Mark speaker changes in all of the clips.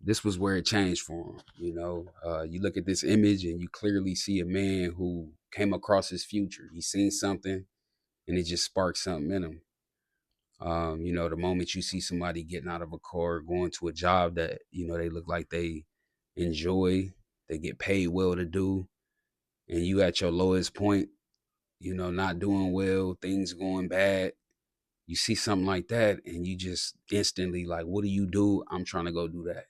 Speaker 1: this was where it changed for him. You look at this image and you clearly see a man who came across his future. He seen something and it just sparked something in him. The moment you see somebody getting out of a car, going to a job that, they look like they enjoy, they get paid well to do, and you at your lowest point, not doing well, things going bad, you see something like that and you just instantly like, what do you do? I'm trying to go do that.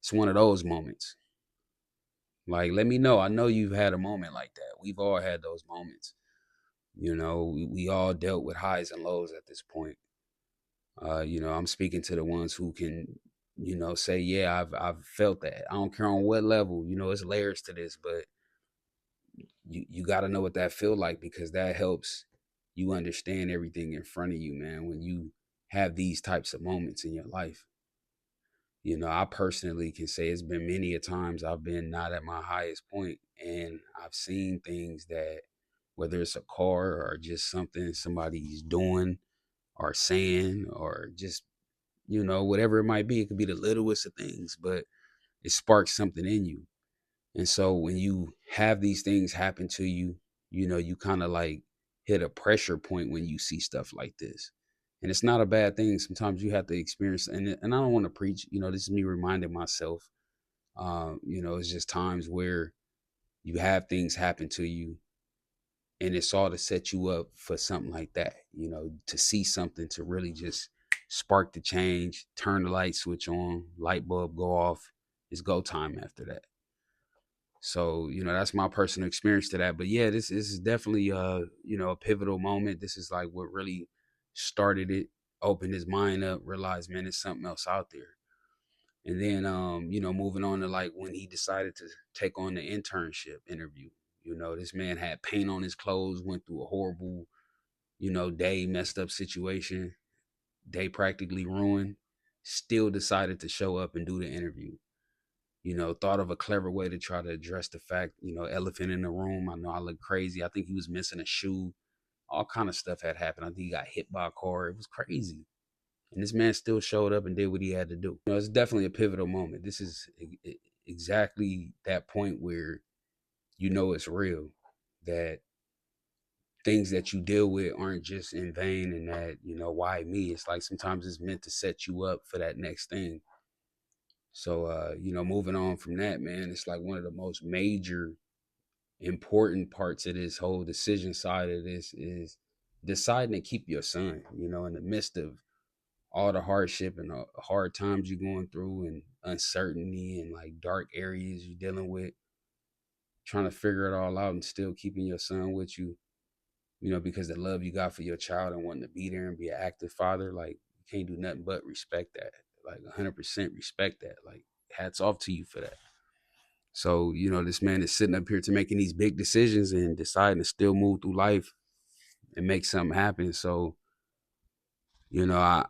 Speaker 1: It's one of those moments. Like, let me know. I know you've had a moment like that. We've all had those moments. We all dealt with highs and lows at this point. I'm speaking to the ones who can, say, yeah, I've felt that. I don't care on what level, it's layers to this, but you got to know what that feel like, because that helps you understand everything in front of you, man, when you have these types of moments in your life. I personally can say it's been many a times I've been not at my highest point, and I've seen things that, whether it's a car or just something somebody's doing or saying, or just, whatever it might be. It could be the littlest of things, but it sparks something in you. And so when you have these things happen to you, you kind of like hit a pressure point when you see stuff like this. And it's not a bad thing. Sometimes you have to experience, and I don't want to preach, this is me reminding myself, it's just times where you have things happen to you, and it's all to set you up for something like that, to see something to really just spark the change, turn the light switch on, light bulb go off. It's go time after that. So, that's my personal experience to that. But yeah, this is definitely a pivotal moment. This is like what really started it, opened his mind up, realized, man, there's something else out there. And then moving on to like when he decided to take on the internship interview. This man had paint on his clothes, went through a horrible, day, messed up situation, day practically ruined, still decided to show up and do the interview. Thought of a clever way to try to address the fact, elephant in the room. I know I look crazy. I think he was missing a shoe. All kind of stuff had happened. I think he got hit by a car. It was crazy. And this man still showed up and did what he had to do. It's definitely a pivotal moment. This is exactly that point where it's real, that things that you deal with aren't just in vain, and that, why me? It's like sometimes it's meant to set you up for that next thing. So, moving on from that, man, it's like one of the most major important parts of this whole decision side of this is deciding to keep your son, in the midst of all the hardship and the hard times you're going through, and uncertainty and like dark areas you're dealing with, trying to figure it all out and still keeping your son with you, because the love you got for your child and wanting to be there and be an active father, like, you can't do nothing but respect that. Like 100% respect that. Like, hats off to you for that. So, this man is sitting up here to making these big decisions and deciding to still move through life and make something happen. So, I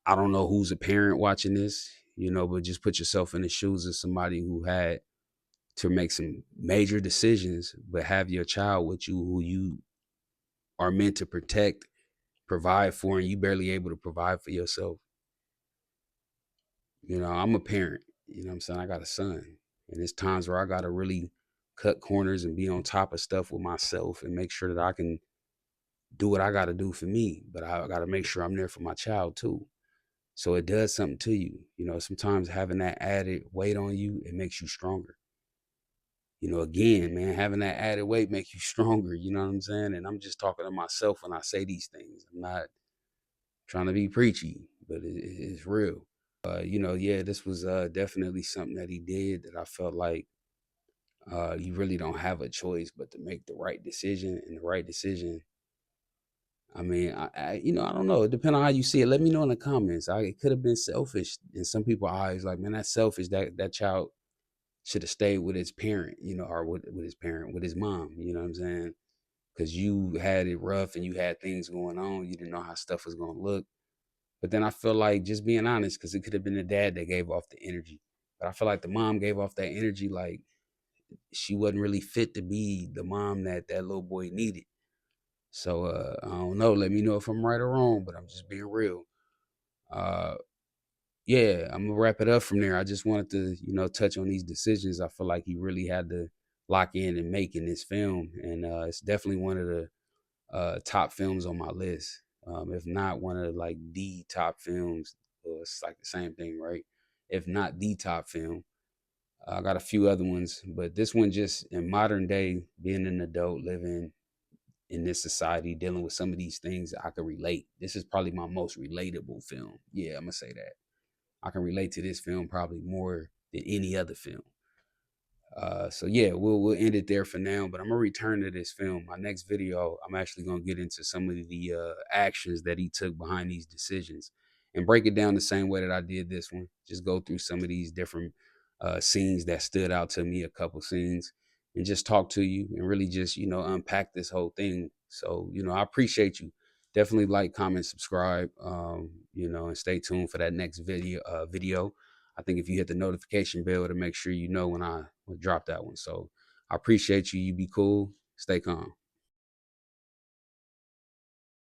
Speaker 1: don't know who's a parent watching this, but just put yourself in the shoes of somebody who had to make some major decisions, but have your child with you who you are meant to protect, provide for, and you barely able to provide for yourself. I'm a parent, what I'm saying? I got a son, and there's times where I got to really cut corners and be on top of stuff with myself and make sure that I can do what I got to do for me, but I got to make sure I'm there for my child too. So it does something to you. Sometimes having that added weight on you, it makes you stronger. Again, man, having that added weight makes you stronger. You know what I'm saying? And I'm just talking to myself when I say these things. I'm not trying to be preachy, but it's real. Yeah, this was definitely something that he did that I felt like you really don't have a choice but to make the right decision. And the right decision, I mean, I don't know. It depends on how you see it. Let me know in the comments. It could have been selfish in some people's eyes. Like, man, that's selfish. That child should have stayed with his parent, or with his parent, with his mom. You know what I'm saying? Because you had it rough and you had things going on. You didn't know how stuff was going to look. But then I feel like, just being honest, because it could have been the dad that gave off the energy. But I feel like the mom gave off that energy like she wasn't really fit to be the mom that that little boy needed. So I don't know. Let me know if I'm right or wrong, but I'm just being real. Uh, yeah, I'm gonna wrap it up from there. I just wanted to, touch on these decisions. I feel like he really had to lock in and make in this film, and it's definitely one of the top films on my list. If not one of like the top films, it's like the same thing, right? If not the top film, I got a few other ones, but this one just in modern day, being an adult living in this society, dealing with some of these things, I can relate. This is probably my most relatable film. Yeah, I'm gonna say that. I can relate to this film probably more than any other film. So yeah, we'll end it there for now. But I'm gonna return to this film. My next video, I'm actually gonna get into some of the actions that he took behind these decisions and break it down the same way that I did this one. Just go through some of these different scenes that stood out to me, a couple scenes, and just talk to you and really just unpack this whole thing. So I appreciate you. Definitely like, comment, subscribe, and stay tuned for that next video. I think if you hit the notification bell to make sure you know when I drop that one. So I appreciate you. You be cool. Stay calm.